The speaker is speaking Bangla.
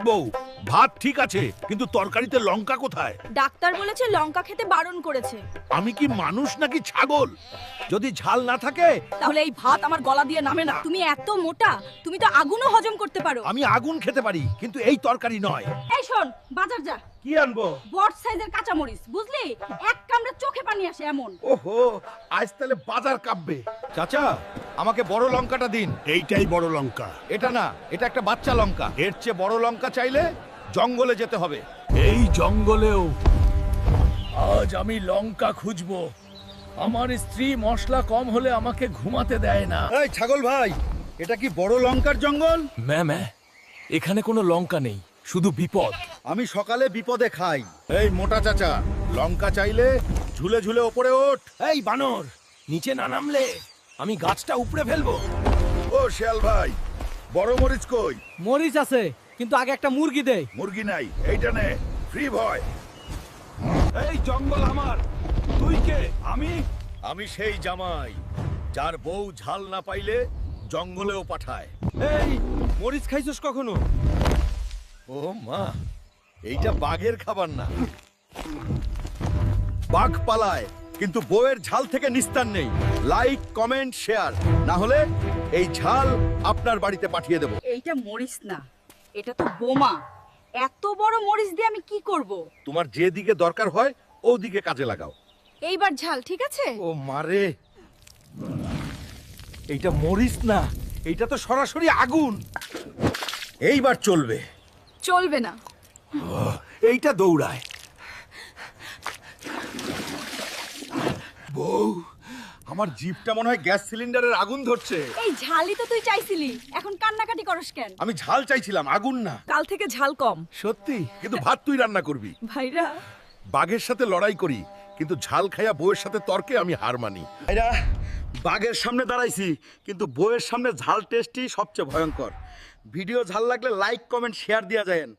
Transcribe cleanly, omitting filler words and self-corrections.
বউ, ভাত ঠিক আছে কিন্তু তরকারিতে লঙ্কা কোথায়? ডাক্তার বলেছে লঙ্কা খেতে বারণ করেছে। আমি কি মানুষ নাকি ছাগল? যদি ঝাল না থাকে তাহলে এই ভাত আমার গলা দিয়ে নামে না। তুমি এত মোটা, তুমি তো আগুনও হজম করতে পারো। আমি আগুন খেতে পারি কিন্তু এই তরকারি নয়। এই শোন, বাজার যা। কি আনবো? বড় সাইজের কাঁচামরিচ, বুঝলি? এক কামড়ে চোখে পানি আসে এমন। ওহো, আজ তাহলে বাজার কাঁপবে। চাচা, আমাকে বড় লঙ্কাটা দিন। এইটাই বড় লঙ্কা। এটা না, এটা একটা বাচ্চা লঙ্কা। এর চেয়ে বড় লঙ্কা চাইলে জঙ্গলে যেতে হবে। এই জঙ্গলেও আজ আমি লঙ্কা খুঁজবো। আমার স্ত্রী মশলা কম হলে আমাকে ঘুমাতে দেয় না। এই ছাগল ভাই, এটা কি বড় লঙ্কার জঙ্গল? ম্যাম, এখানে কোনো লঙ্কা নেই, শুধু বিপদ। আমি সকালে বিপদে খাই। এই মোটা চাচা, লঙ্কা চাইলে ঝুলে ঝুলে ওপরে ওঠ। এই বানর, নিচে না নামলে আমি গাছটা উপড়ে ফেলবো। ও শিয়াল ভাই, বড় মরিচ কই? মরিচ আছে, কিন্তু আগে একটা মুরগি দেই। মুরগি নাই, এইটা নে, ফ্রি ভয়। এই জঙ্গল আমার, তুই কে? আমি সেই জামাই যার বউ ঝাল না পাইলে জঙ্গলেও পাঠায়। এই মরিচ খাইছস কখনো? ও মা, এইটা বাঘের খাবার না। বাঘ পালায় কিন্তু বউয়ের ঝাল থেকে নিস্তার নেই। লাইক, কমেন্ট, শেয়ার, না হলে এই ঝাল আপনার বাড়িতে পাঠিয়ে দেব। এইটা মরিচ না, এটা তো বোমা। এত বড় মরিচ দিয়ে আমি কি করব? তোমার যেদিকে দরকার হয় ওদিকে কাজে লাগাও। এইবার ঝাল ঠিক আছে? ও মারে, এইটা মরিচ না, এইটা তো সরাসরি আগুন। এইবার চলবে। চলবে না। এইটা দৌড়ায়। বউ, আমার জিভটা মনে হয় গ্যাস সিলিন্ডারের আগুন ধরছে। এই ঝালই তো তুই চাইছিলি, এখন কান্নাকাটি করস কেন? আমি ঝাল চাইছিলাম, আগুন না। কাল থেকে ঝাল কম। সত্যি? কিন্তু ভাত তুই রান্না করবি। ভাইরা, বাঘের সাথে লড়াই করি কিন্তু ঝাল খাইয়া বউয়ের সাথে তর্কে আমি হার মানি। এরা বাঘের সামনে দাঁড়াইছি কিন্তু বউয়ের সামনে ঝাল টেস্টই সবচেয়ে ভয়ঙ্কর। ভিডিও ঝাল লাগলে লাইক, কমেন্ট, শেয়ার দিয়া যায়েন।